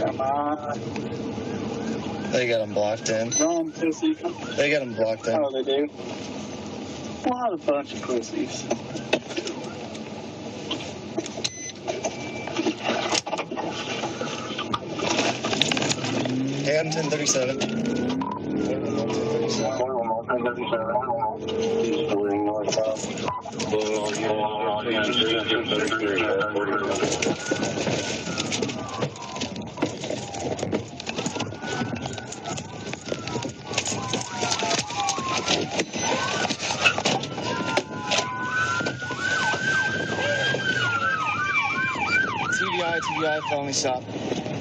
Come on. They got them blocked in. Wrong, pussy. They got them blocked in. Oh, they do? What a bunch of pussies. Hey, I'm 1037. TVI, felony stop.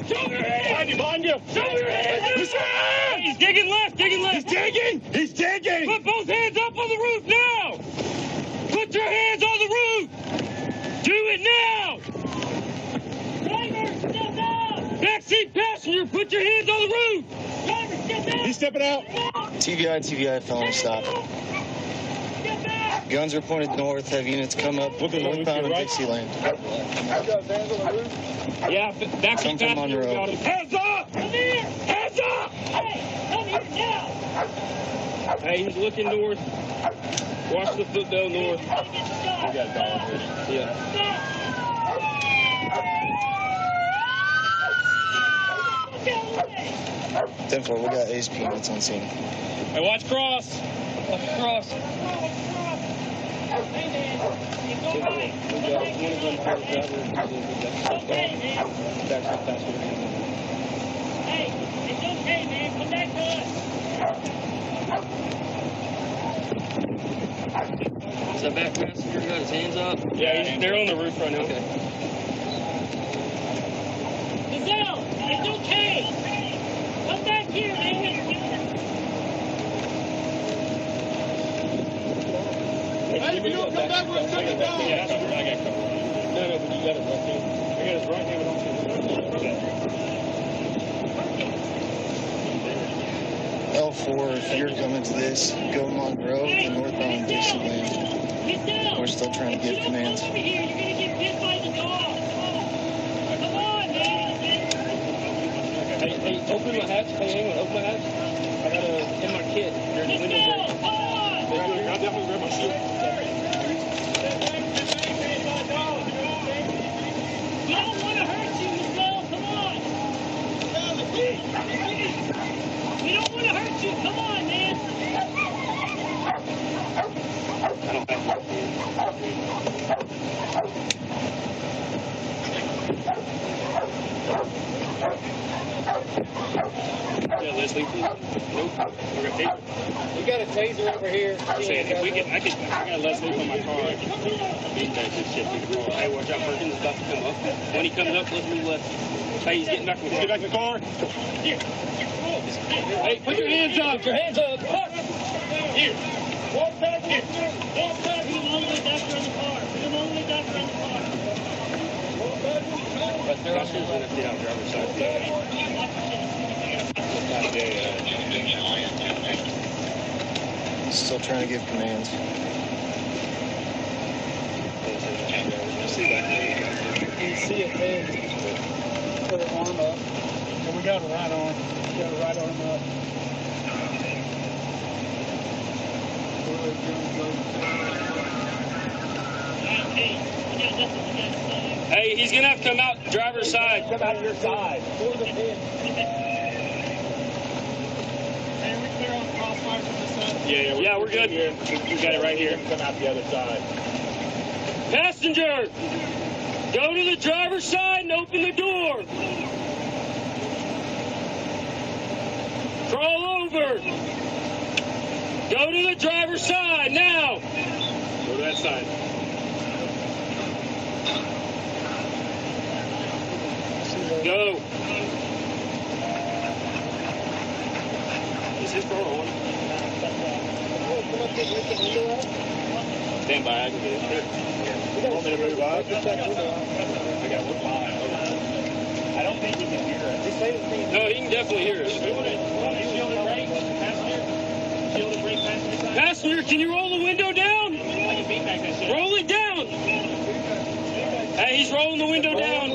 Show your hands! Behind you! Show your hands! He's digging left! Digging left! He's digging! He's digging! Put both hands up on the roof now! Put your hands on the roof! Do it now! Driver, step out! Backseat passenger, put your hands on the roof! Driver, step out! He's stepping out! TVI, felony stop. Guns are pointed north. Have units come up northbound in Dixieland. Yeah, backseat passenger. Hands up! Come here! Hands up! Hey, come here now! Hey, he's looking north. Watch the foot go north. We got a dog here. Yeah. 10-4, we got ASP units on scene. Hey, watch cross. Watch cross. Hey, it's okay, man. Come back to us. Is that back passenger got his hands up? Yeah, they're on the roof right now. Okay. Giselle, it's okay. Come back here, man. Hey, if you don't come back, we'll take it down. Yeah, I got covered. No, but you got it right there. I got his right hand, but don't L4, if you're coming to this, go Monroe and northbound Dixieland. We're still trying to get commands. Over here, you're going to get bit by the dog. Come on, man. Hey, open my hatch. Hey, hang on, open my hatch. I got in my kit. There's a window there. Come on. I'll definitely grab my shoe. We don't want to hurt you, Giselle. Come on. We don't want to hurt you. Come on, man. Yeah, Leslie, please. Nope. We got a taser over here. I'm saying if we get, I got Leslie on my car. I can beat that shit through the car. Hey, watch out, Perkins is about to come up. When he comes up, let's move left. Hey, he's getting back in the car. Get back in the car. Here. Hey, put your hands up. Put your hands up. Here. Walk back here. Walk back. Put him all the way back around the car. Put him all the way back around the car. Walk back. But they're also going to get out driver's side. Still trying to give commands. You see it there. Put her arm up. And we got her right arm. We got her right arm up. Hey, he's going to have to come out driver's side. Come out your side. For the pin. Yeah, we're good. We got it right here. Come out the other side. Passenger, go to the driver's side and open the door. Crawl over. Go to the driver's side now. Go to that side. Go. Is his door on? Stand by, I can get it. You want me to move up? I got one mile. I don't think he can hear us. No, he can definitely hear us. Passenger, can you roll the window down? Roll it down. Hey, he's rolling the window down.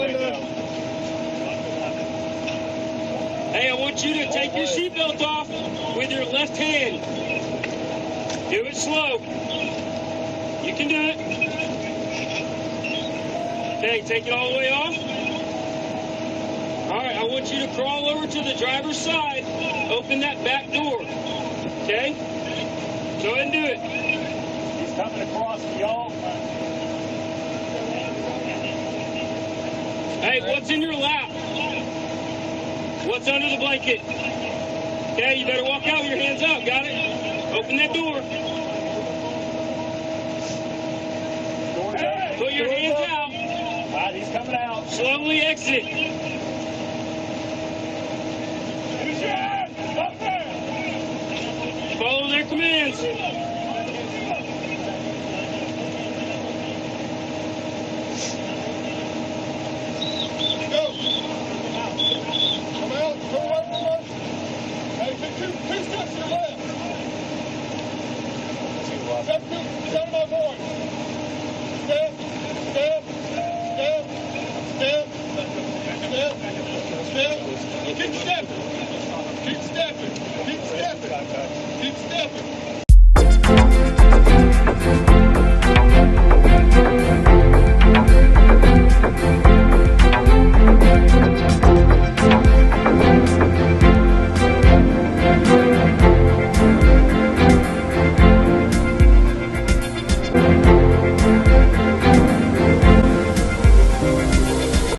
want you to take your seatbelt off with your left hand. Do it slow. You can do it. Okay, take it all the way off. All right, I want you to crawl over to the driver's side. Open that back door. Okay? Go ahead and do it. He's coming across, y'all. Hey, what's in your lap? What's under the blanket? Okay, you better walk out with your hands up. Got it? Open that door. Put your hands out. All right, he's coming out. Slowly exit. Follow their commands. Keep stepping. Keep stepping. Keep stepping. Keep stepping.